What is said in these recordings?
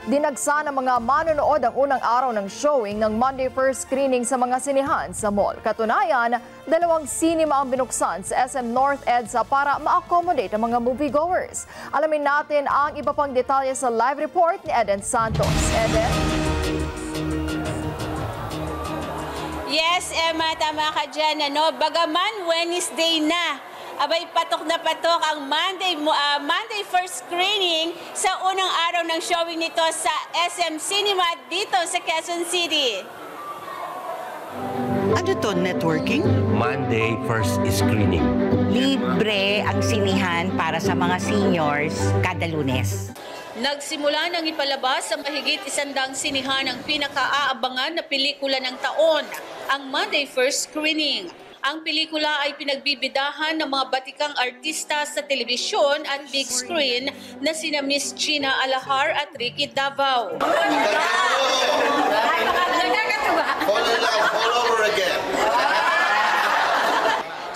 Dinagsa ng mga manonood ang unang araw ng showing ng Monday first screening sa mga sinihan sa mall. Katunayan, 2 sinima ang binuksan sa SM North EDSA para ma-accommodate ang mga moviegoers. Alamin natin ang iba pang detalye sa live report ni Eden Santos. Eden? Yes, Emma, tama ka dyan. Bagaman Wednesday na, abay patok na patok ang Monday first screening sa unang araw ng showing nito sa SM Cinema dito sa Quezon City. Ano to, networking? Monday first screening. Libre ang sinihan para sa mga seniors kada Lunes. Nagsimula nang ipalabas sa mahigit 100 sinihan ang pinaka-aabangan na pelikula ng taon, ang Monday first screening. Ang pelikula ay pinagbibidahan ng mga batikang artista sa telebisyon at big screen na sina Miss Gina Alahar at Ricky Davao. All over again.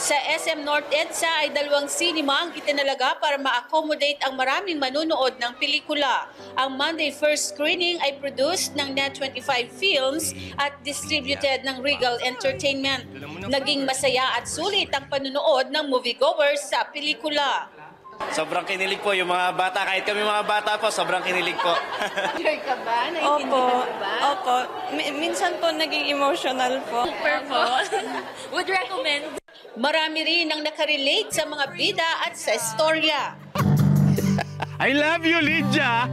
Sa SM North EDSA ay 2 sinima ang itinalaga para ma-accommodate ang maraming manunood ng pelikula. Ang Monday first screening ay produced ng Net25 Films at distributed ng Regal Entertainment. Naging masaya at sulit ang panunood ng moviegoers sa pelikula. Sobrang kinilig po yung mga bata. Kahit kami mga bata po, sobrang kinilig po. Enjoy ka ba? Naiintindihan mo ba? Opo. Minsan po naging emotional po. Super po. Would recommend. Marami rin ang nakarelate sa mga bida at sa istorya. I love you, Lydia!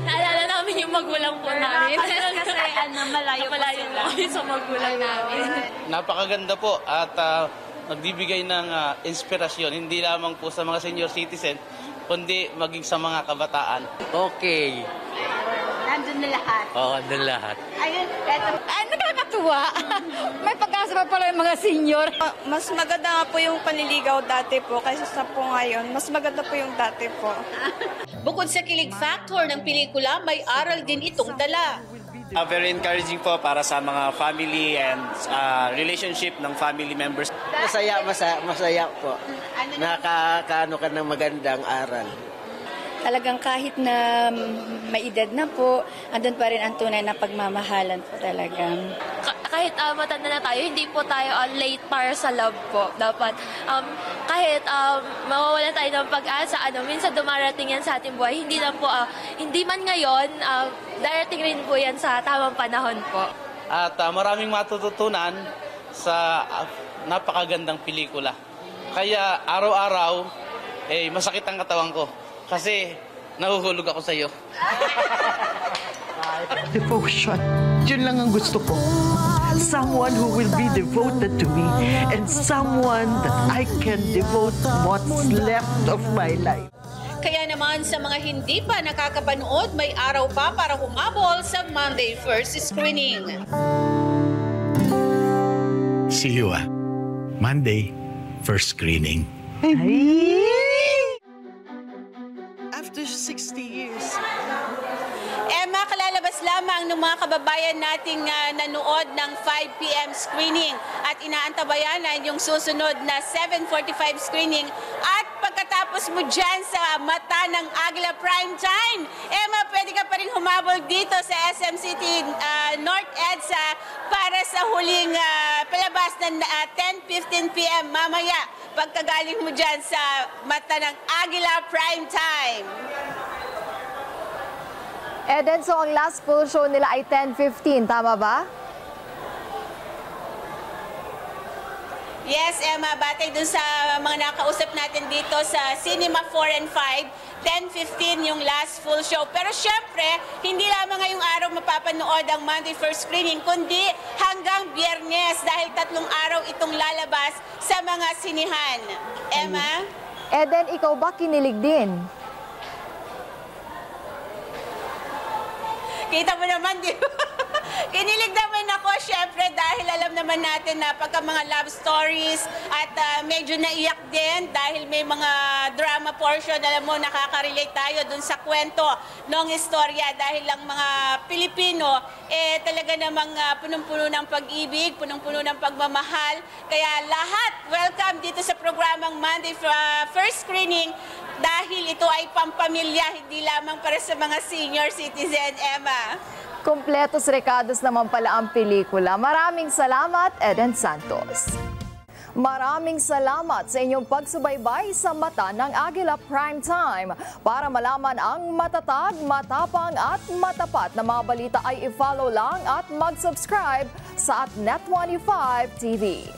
Naalala namin yung magulang po namin. Kasi malayo kami sa magulang namin. Napakaganda po at nagbibigay ng inspirasyon, hindi lamang po sa mga senior citizen, kundi maging sa mga kabataan. Okay. Nandun na lahat. Oo, nandun lahat. Ayun, eto. Ay, nakakatuwa. May pag-asa pa pala yung mga senior. Mas maganda nga po yung panliligaw dati po kaysa sa po ngayon. Mas maganda po yung dati po. Bukod sa kilig factor ng pelikula, may aral din itong dala. Very encouraging po para sa mga family and relationship ng family members. Masaya po. Nakakaano ka ng magandang aral. Talagang kahit na may edad na po, andun pa rin ang tunay na pagmamahalan po talaga. Kahit matanda na tayo, hindi po tayo late para sa love po. Dapat kahit mawawalan tayo ng pag-asa, minsan dumarating yan sa ating buhay. Hindi man ngayon, darating rin po yan sa tamang panahon po. At maraming matututunan sa napakagandang pelikula. Kaya araw-araw, masakit ang katawan ko. Kasi nahuhulog ako sa iyo. Devotion. Yun lang ang gusto ko. Someone who will be devoted to me and someone that I can devote what's left of my life. Kaya naman sa mga hindi pa nakakapanood, may araw pa para humabol sa Monday first screening. See you, Monday first screening. After 60 years. Emma, kalalabas lamang ng mga kababayan nating nanood ng 5 p.m. screening at inaantabayanan yung susunod na 7:45 screening at pagkatapos mo dyan sa mata ng Agila Prime Time, Emma, pwede ka pa rin humabol dito sa SM City North EDSA para sa huling palabas ng 10:15 p.m. mamaya pagkagaling mo dyan sa mata ng Agila Prime Time. Eden, so ang last full show nila ay 10:15, tama ba? Yes, Emma, batay dun sa mga nakausap natin dito sa Cinema 4 and 5, 10:15 yung last full show. Pero syempre, hindi lamang ngayong araw mapapanood ang Monday first screening, kundi hanggang Biyernes dahil 3 araw itong lalabas sa mga sinihan. Emma? Eden, ikaw ba kinilig din? Kita mo naman, di ba? Kinilig naman ako, syempre, dahil alam naman natin na pagka mga love stories at medyo naiyak din dahil may mga drama portion, alam mo, nakaka-relate tayo dun sa kwento ng istorya dahil lang mga Pilipino, talaga namang punong-puno ng pag-ibig, punong-puno ng pagmamahal. Kaya lahat, welcome dito sa programang Monday first screening dahil ito ay pampamilya, hindi lamang para sa mga senior citizen, Emma. Kompletos recados naman pala ang pelikula. Maraming salamat, Eden Santos. Maraming salamat sa inyong pagsubaybay sa Mata ng Agila Primetime. Para malaman ang matatag, matapang at matapat na mga balita ay i-follow lang at mag-subscribe sa @Net25 TV.